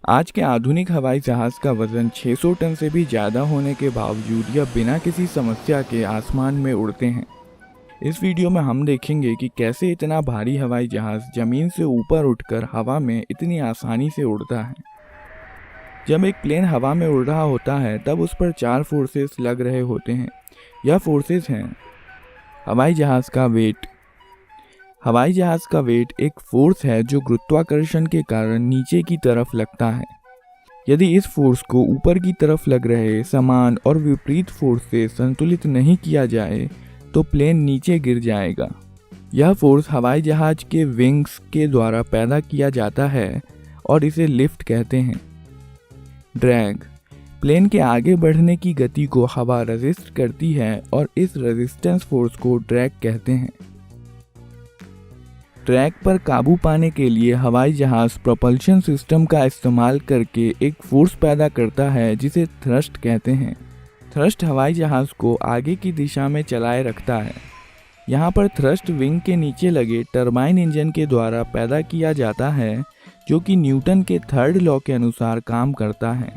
आज के आधुनिक हवाई जहाज़ का वज़न 600 टन से भी ज़्यादा होने के बावजूद यह बिना किसी समस्या के आसमान में उड़ते हैं। इस वीडियो में हम देखेंगे कि कैसे इतना भारी हवाई जहाज़ ज़मीन से ऊपर उठकर हवा में इतनी आसानी से उड़ता है। जब एक प्लेन हवा में उड़ रहा होता है तब उस पर 4 फोर्सेस लग रहे होते हैं। यह फोर्सेस हैं हवाई जहाज़ का वेट। हवाई जहाज़ का वेट एक फोर्स है जो गुरुत्वाकर्षण के कारण नीचे की तरफ लगता है। यदि इस फोर्स को ऊपर की तरफ लग रहे समान और विपरीत फोर्स से संतुलित नहीं किया जाए तो प्लेन नीचे गिर जाएगा। यह फोर्स हवाई जहाज के विंग्स के द्वारा पैदा किया जाता है और इसे लिफ्ट कहते हैं। ड्रैग, प्लेन के आगे बढ़ने की गति को हवा रेजिस्ट करती है और इस रेजिस्टेंस फोर्स को ड्रैग कहते हैं। ड्रैग पर काबू पाने के लिए हवाई जहाज प्रोपल्शन सिस्टम का इस्तेमाल करके एक फोर्स पैदा करता है जिसे थ्रस्ट कहते हैं। थ्रस्ट हवाई जहाज को आगे की दिशा में चलाए रखता है। यहाँ पर थ्रस्ट विंग के नीचे लगे टरबाइन इंजन के द्वारा पैदा किया जाता है जो कि न्यूटन के थर्ड लॉ के अनुसार काम करता है।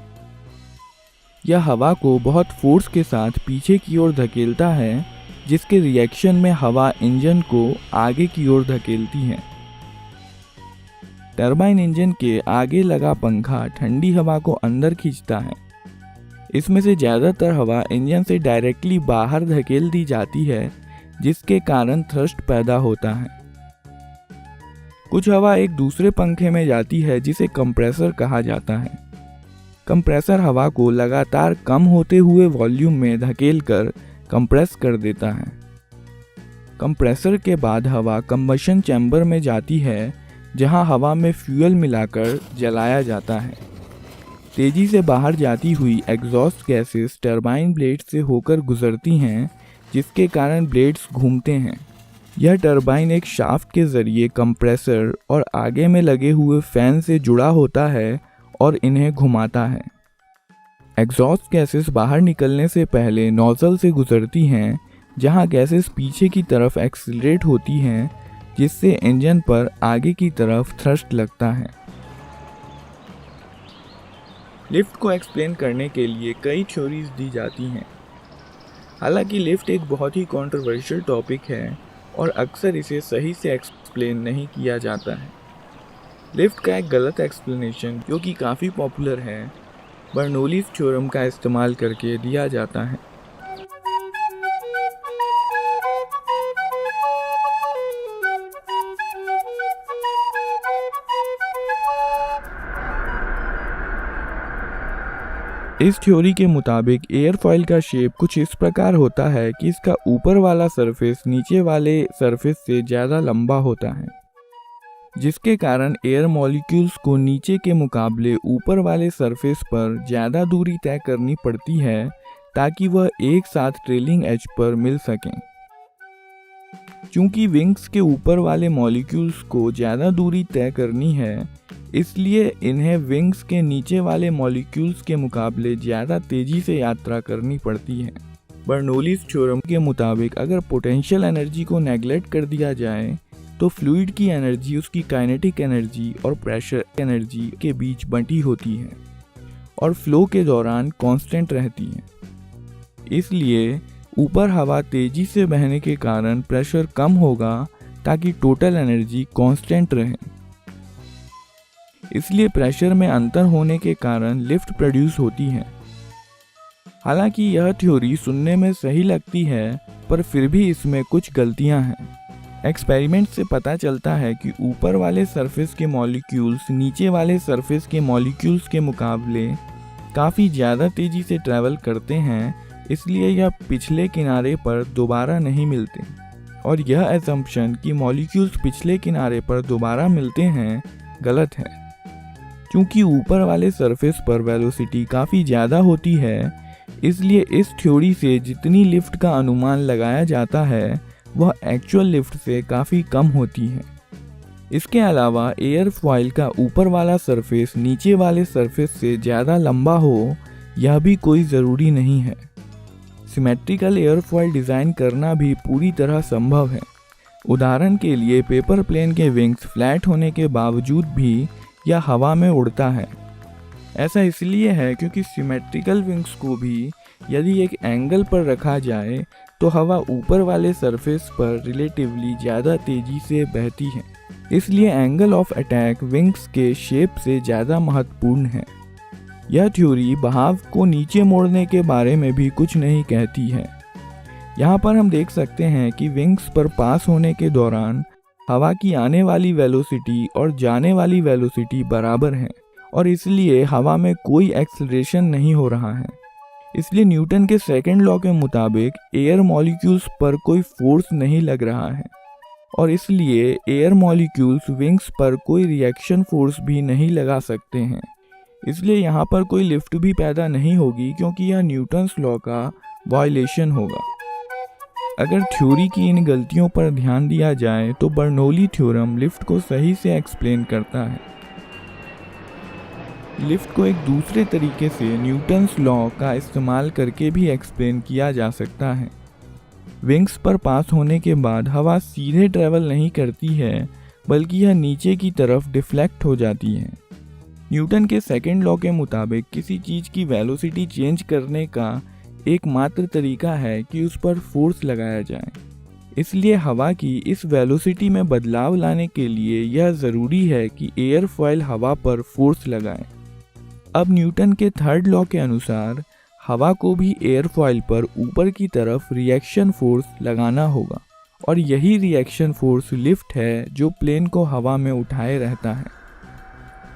यह हवा को बहुत फोर्स के साथ पीछे की ओर धकेलता है जिसके रिएक्शन में हवा इंजन को आगे की ओर धकेलती है। टरबाइन इंजन के आगे लगा पंखा ठंडी हवा को अंदर खींचता है। इसमें से ज़्यादातर हवा इंजन से डायरेक्टली बाहर धकेल दी जाती है जिसके कारण थ्रस्ट पैदा होता है। कुछ हवा एक दूसरे पंखे में जाती है जिसे कंप्रेसर कहा जाता है। कंप्रेसर हवा को लगातार कम होते हुए वॉल्यूम में धकेलकर कंप्रेस कर देता है। कंप्रेसर के बाद हवा कंबशन चैम्बर में जाती है जहां हवा में फ्यूल मिलाकर जलाया जाता है। तेजी से बाहर जाती हुई एग्जॉस्ट गैसेस टरबाइन ब्लेड से होकर गुजरती हैं जिसके कारण ब्लेड्स घूमते हैं। यह टरबाइन एक शाफ्ट के जरिए कंप्रेसर और आगे में लगे हुए फैन से जुड़ा होता है और इन्हें घुमाता है। एग्जॉस्ट गैसेस बाहर निकलने से पहले नोजल से गुजरती हैं जहां गैसेस पीछे की तरफ एक्सीलरेट होती हैं जिससे इंजन पर आगे की तरफ थ्रस्ट लगता है। लिफ्ट को एक्सप्लेन करने के लिए कई थ्योरीज दी जाती हैं। हालांकि लिफ्ट एक बहुत ही कंट्रोवर्शियल टॉपिक है और अक्सर इसे सही से एक्सप्लेन नहीं किया जाता है। लिफ्ट का एक गलत एक्सप्लेनेशन जो कि काफ़ी पॉपुलर है बर्नौलीज़ थ्योरम का इस्तेमाल करके दिया जाता है। इस थ्योरी के मुताबिक एयरफॉइल का शेप कुछ इस प्रकार होता है कि इसका ऊपर वाला सरफेस नीचे वाले सरफेस से ज़्यादा लंबा होता है जिसके कारण एयर मॉलिक्यूल्स को नीचे के मुकाबले ऊपर वाले सरफेस पर ज़्यादा दूरी तय करनी पड़ती है ताकि वह एक साथ ट्रेलिंग एज पर मिल सकें। चूंकि विंग्स के ऊपर वाले मॉलिक्यूल्स को ज़्यादा दूरी तय करनी है इसलिए इन्हें विंग्स के नीचे वाले मॉलिक्यूल्स के मुकाबले ज़्यादा तेज़ी से यात्रा करनी पड़ती है। बर्नौलीज़ थ्योरम के मुताबिक अगर पोटेंशियल एनर्जी को नेगलेक्ट कर दिया जाए तो फ्लूइड की एनर्जी उसकी काइनेटिक एनर्जी और प्रेशर एनर्जी के बीच बंटी होती है और फ्लो के दौरान कांस्टेंट रहती है। इसलिए ऊपर हवा तेजी से बहने के कारण प्रेशर कम होगा ताकि टोटल एनर्जी कांस्टेंट रहे। इसलिए प्रेशर में अंतर होने के कारण लिफ्ट प्रोड्यूस होती है। हालांकि यह थ्योरी सुनने में सही लगती है पर फिर भी इसमें कुछ गलतियां हैं। एक्सपेरिमेंट से पता चलता है कि ऊपर वाले सरफेस के मॉलिक्यूल्स नीचे वाले सरफेस के मॉलिक्यूल्स के मुकाबले काफ़ी ज़्यादा तेज़ी से ट्रैवल करते हैं, इसलिए यह पिछले किनारे पर दोबारा नहीं मिलते। और यह एजम्पशन कि मॉलिक्यूल्स पिछले किनारे पर दोबारा मिलते हैं गलत है। क्योंकि ऊपर वाले सरफेस पर वेलोसिटी काफ़ी ज़्यादा होती है इसलिए इस थ्योरी से जितनी लिफ्ट का अनुमान लगाया जाता है वह एक्चुअल लिफ्ट से काफ़ी कम होती है। इसके अलावा एयरफॉइल का ऊपर वाला सरफेस नीचे वाले सरफेस से ज़्यादा लंबा हो यह भी कोई ज़रूरी नहीं है। सिमेट्रिकल एयरफॉइल डिज़ाइन करना भी पूरी तरह संभव है। उदाहरण के लिए पेपर प्लेन के विंग्स फ्लैट होने के बावजूद भी यह हवा में उड़ता है। ऐसा इसलिए है क्योंकि सिमेट्रिकल विंग्स को भी यदि एक एंगल पर रखा जाए तो हवा ऊपर वाले सरफेस पर रिलेटिवली ज़्यादा तेज़ी से बहती है। इसलिए एंगल ऑफ अटैक विंग्स के शेप से ज़्यादा महत्वपूर्ण है। यह थ्योरी बहाव को नीचे मोड़ने के बारे में भी कुछ नहीं कहती है। यहाँ पर हम देख सकते हैं कि विंग्स पर पास होने के दौरान हवा की आने वाली वेलोसिटी और जाने वाली वेलोसिटी बराबर है और इसलिए हवा में कोई एक्सेलरेशन नहीं हो रहा है। इसलिए न्यूटन के सेकंड लॉ के मुताबिक एयर मॉलिक्यूल्स पर कोई फोर्स नहीं लग रहा है और इसलिए एयर मॉलिक्यूल्स विंग्स पर कोई रिएक्शन फोर्स भी नहीं लगा सकते हैं। इसलिए यहाँ पर कोई लिफ्ट भी पैदा नहीं होगी क्योंकि यह न्यूटन्स लॉ का वायलेशन होगा। अगर थ्योरी की इन गलतियों पर ध्यान दिया जाए तो बर्नौली थ्योरम लिफ्ट को सही से एक्सप्लेन करता है। लिफ्ट को एक दूसरे तरीके से न्यूटन्स लॉ का इस्तेमाल करके भी एक्सप्लेन किया जा सकता है। विंग्स पर पास होने के बाद हवा सीधे ट्रैवल नहीं करती है बल्कि यह नीचे की तरफ डिफ्लेक्ट हो जाती है। न्यूटन के सेकंड लॉ के मुताबिक किसी चीज़ की वेलोसिटी चेंज करने का एकमात्र तरीका है कि उस पर फोर्स लगाया जाए। इसलिए हवा की इस वेलोसिटी में बदलाव लाने के लिए यह ज़रूरी है कि एयरफॉयल हवा पर फोर्स लगाए। अब न्यूटन के थर्ड लॉ के अनुसार हवा को भी एयरफॉयल पर ऊपर की तरफ रिएक्शन फोर्स लगाना होगा और यही रिएक्शन फोर्स लिफ्ट है जो प्लेन को हवा में उठाए रहता है।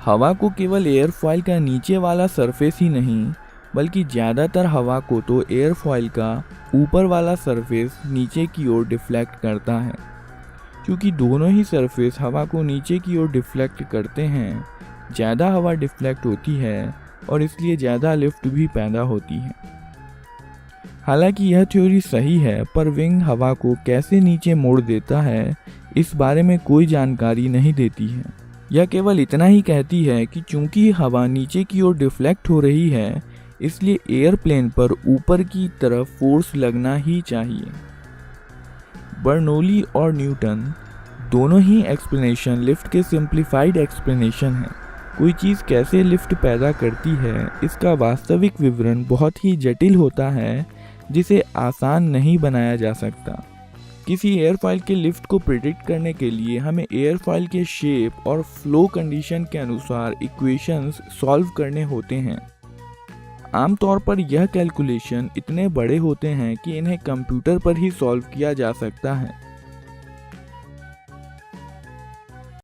हवा को केवल एयरफॉयल का नीचे वाला सरफेस ही नहीं बल्कि ज़्यादातर हवा को तो एयरफॉयल का ऊपर वाला सरफेस नीचे की ओर डिफ्लेक्ट करता है। क्योंकि दोनों ही सरफेस हवा को नीचे की ओर डिफ्लेक्ट करते हैं, ज़्यादा हवा डिफ्लेक्ट होती है और इसलिए ज़्यादा लिफ्ट भी पैदा होती है। हालांकि यह थ्योरी सही है पर विंग हवा को कैसे नीचे मोड़ देता है इस बारे में कोई जानकारी नहीं देती है। यह केवल इतना ही कहती है कि चूंकि हवा नीचे की ओर डिफ्लेक्ट हो रही है इसलिए एयरप्लेन पर ऊपर की तरफ फोर्स लगना ही चाहिए। बर्नौली और न्यूटन दोनों ही एक्सप्लेनेशन लिफ्ट के सिंप्लीफाइड एक्सप्लेनेशन हैं। कोई चीज़ कैसे लिफ्ट पैदा करती है इसका वास्तविक विवरण बहुत ही जटिल होता है जिसे आसान नहीं बनाया जा सकता। किसी एयरफॉयल के लिफ्ट को प्रेडिक्ट करने के लिए हमें एयरफॉयल के शेप और फ्लो कंडीशन के अनुसार इक्वेशंस सॉल्व करने होते हैं। आमतौर पर यह कैलकुलेशन इतने बड़े होते हैं कि इन्हें कंप्यूटर पर ही सॉल्व किया जा सकता है।